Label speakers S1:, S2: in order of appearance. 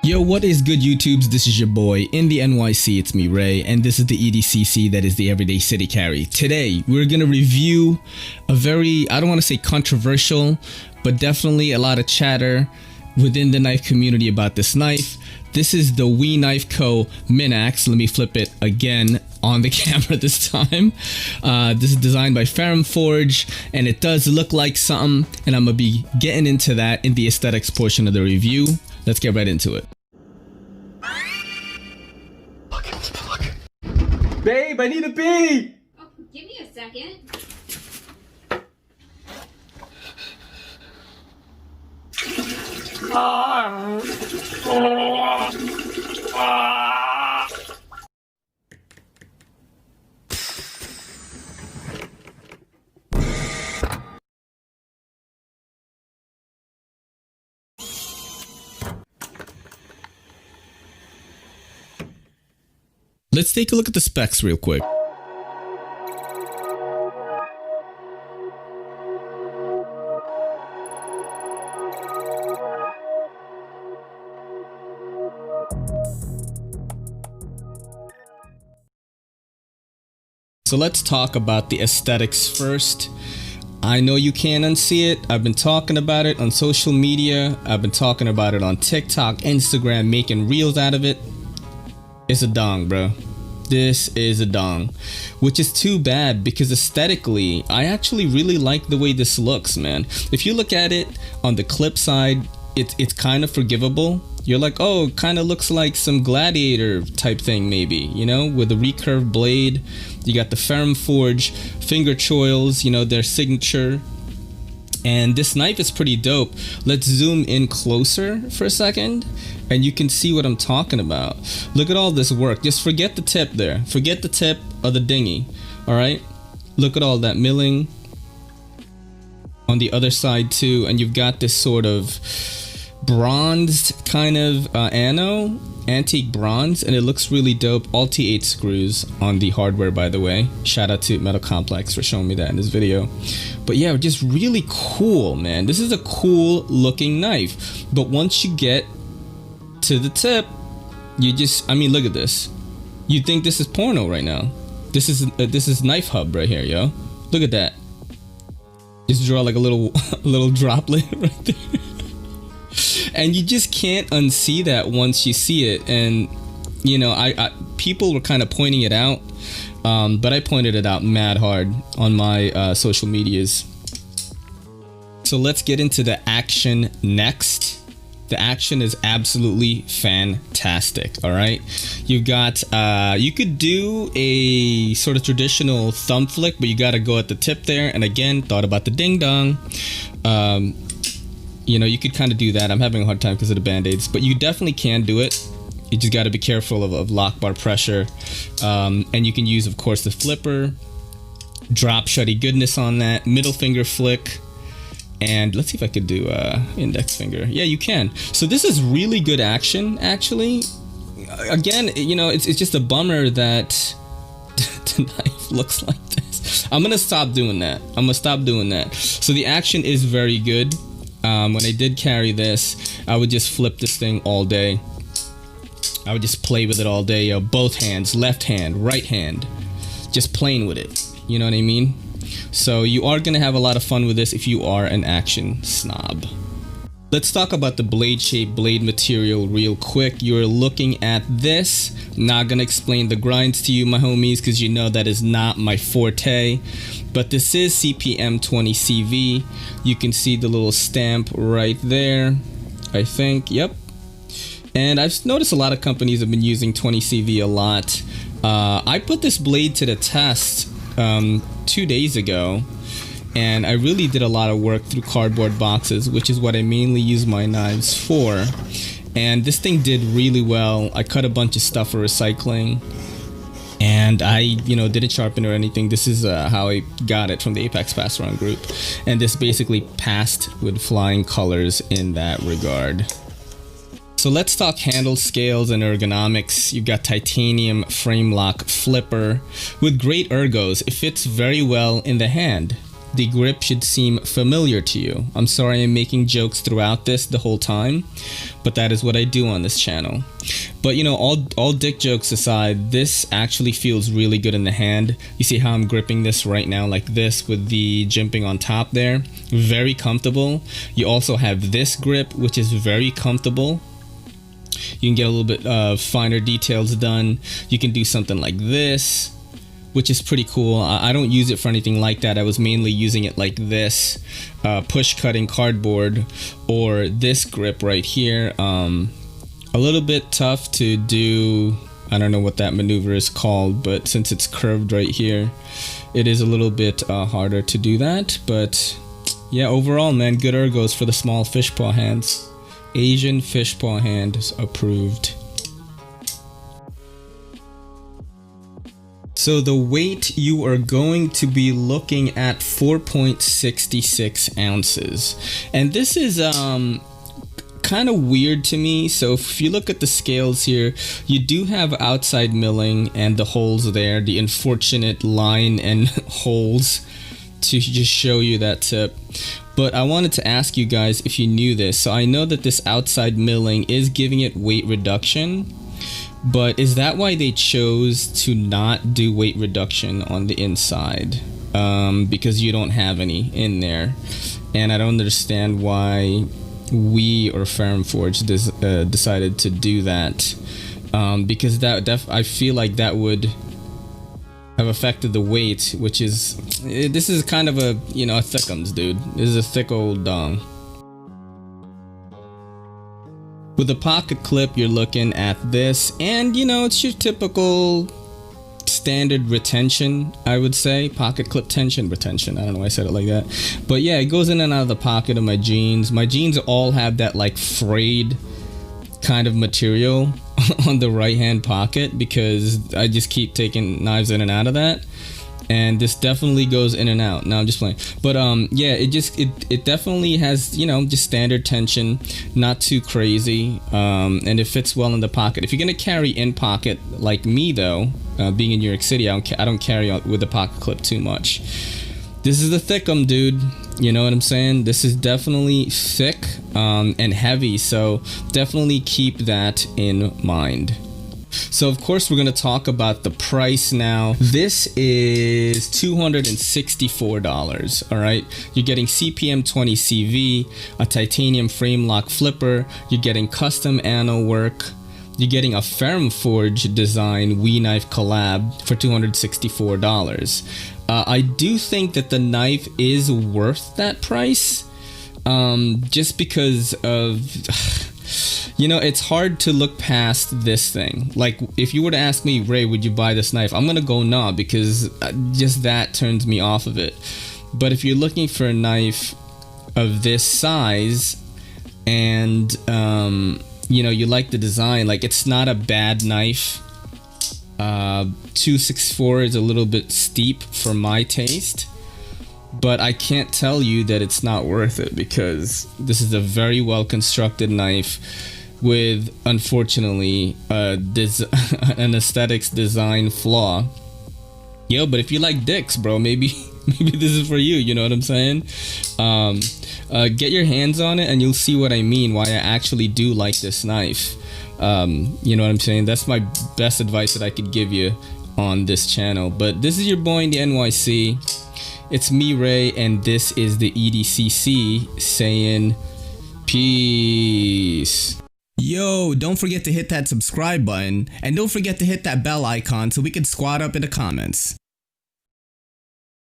S1: Yo, what is good YouTubes? This is your boy in the NYC, it's me Ray, and this is the EDCC, that is the Everyday City Carry. Today, we're gonna review a very, I don't wanna say controversial, but definitely a lot of chatter within the knife community about this knife. This is the Knife Minax. Let me flip it again on the camera this time. This is designed by Ferrum Forge, and it does look like something, and I'm gonna be getting into that in the aesthetics portion of the review. Let's get right into it. Look. Babe, I need a pee!
S2: Oh, give me a second.
S1: Let's take a look at the specs real quick. So let's talk about the aesthetics first. I know you can't unsee it. I've been talking about it on social media. I've been talking about it on TikTok, Instagram, making reels out of it. It's a dong, bro. This is a dong, which is too bad because aesthetically, I actually really like the way this looks, man. If you look at it on the clip side, it's kind of forgivable. You're like, oh, kind of looks like some gladiator type thing maybe, you know, with a recurved blade. You got the Ferrum Forge finger choils, you know, their signature. And this knife is pretty dope. Let's zoom in closer for a second and you can see what I'm talking about. Look at all this work. Just forget the tip there. Forget the tip of the dinghy. All right. Look at all that milling on the other side too. And you've got this sort of bronzed kind of antique bronze, and it looks really dope. All T8 screws on the hardware, by the way. Shout out to Metal Complex for showing me that in this video. But yeah, just really cool, man. This is a cool looking knife, but once you get to the tip, you just, I mean, look at this. You think this is porno right now. This is Knife Hub right here, yo. Look at that. Just draw like a little droplet right there. And you just can't unsee that once you see it. And you know, people were kind of pointing it out, but I pointed it out mad hard on my social medias. So let's get into the action next. The action is absolutely fantastic. All right, you got you could do a sort of traditional thumb flick, but you got to go at the tip there. And again, thought about the ding dong. You know, you could kind of do that. I'm having a hard time because of the band-aids, but you definitely can do it. You just got to be careful of lock bar pressure. And you can use, of course, the flipper, drop shutty goodness on that, middle finger flick. And let's see if I could do index finger. Yeah, you can. So this is really good action, actually. Again, you know, it's just a bummer that the knife looks like this. I'm going to stop doing that. I'm going to stop doing that. So the action is very good. When I did carry this, I would just flip this thing all day. I would just play with it all day, yo. Both hands, left hand, right hand, just playing with it. You know what I mean? So you are gonna have a lot of fun with this if you are an action snob. Let's talk about the blade shape, blade material real quick. You're looking at this. Not gonna explain the grinds to you, my homies, because you know that is not my forte. But this is CPM 20CV. You can see the little stamp right there, I think. Yep. And I've noticed a lot of companies have been using 20CV a lot. I put this blade to the test 2 days ago, and I really did a lot of work through cardboard boxes, which is what I mainly use my knives for. And this thing did really well. I cut a bunch of stuff for recycling, and I, you know, didn't sharpen or anything. This is how I got it from the Apex Pass Around group, and this basically passed with flying colors in that regard. So let's talk handle scales and ergonomics. You've got titanium frame lock flipper with great ergos. It fits very well in the hand. the grip should seem familiar to you. I'm sorry I'm making jokes throughout this the whole time, but that is what I do on this channel. But you know, all dick jokes aside, this actually feels really good in the hand. You see how I'm gripping this right now like this with the jimping on top there? Very comfortable. You also have this grip, which is very comfortable. You can get a little bit finer details done. You can do something like this, which is pretty cool. I don't use it for anything like that. I was mainly using it like this, push cutting cardboard, or this grip right here. A little bit tough to do. I don't know what that maneuver is called, but since it's curved right here, it is a little bit harder to do that. But yeah, overall, man, good ergos for the small fish paw hands. Asian fish paw hand is approved. So the weight, you are going to be looking at 4.66 ounces. And this is kind of weird to me. So if you look at the scales here, you do have outside milling and the holes there, the unfortunate line and holes to just show you that tip. But I wanted to ask you guys if you knew this. So I know that this outside milling is giving it weight reduction, but is that why they chose to not do weight reduction on the inside? Because you don't have any in there. And I don't understand why we or Ferrum Forge decided to do that, because I feel like that would have affected the weight, which is, this is kind of a, you know, a thickums, dude. This is a thick old dong. With a pocket clip, you're looking at this, and you know, it's your typical standard retention, I would say. Pocket clip tension, retention. I don't know why I said it like that. But yeah, it goes in and out of the pocket of my jeans. My jeans all have that like frayed kind of material on the right hand pocket, because I just keep taking knives in and out of that. And this definitely goes in and out. No, I'm just playing. But yeah, it definitely has, you know, just standard tension, not too crazy, and it fits well in the pocket. If you're gonna carry in pocket like me though, being in New York City, I don't carry with the pocket clip too much. This is the thickum, dude. You know what I'm saying? This is definitely thick and heavy, so definitely keep that in mind. So of course we're going to talk about the price now. This is $264, all right? You're getting CPM 20 CV, a titanium frame lock flipper, you're getting custom anno work, you're getting a Ferrum Forge design Knife collab for $264. I do think that the knife is worth that price, just because of, you know, it's hard to look past this thing. Like, if you were to ask me, Ray, would you buy this knife? I'm gonna go no, because just that turns me off of it. But if you're looking for a knife of this size, and you know, you like the design, like, it's not a bad knife. 264 is a little bit steep for my taste, but I can't tell you that it's not worth it, because this is a very well constructed knife with, unfortunately, an aesthetics design flaw. Yo, but if you like dicks, bro, maybe this is for you, you know what I'm saying? Get your hands on it and you'll see what I mean, why I actually do like this knife. You know what I'm saying? That's my best advice that I could give you on this channel. But this is your boy in the NYC. It's me, Ray, and this is the EDCC saying peace. Yo, don't forget to hit that subscribe button, and don't forget to hit that bell icon so we can squad up in the comments.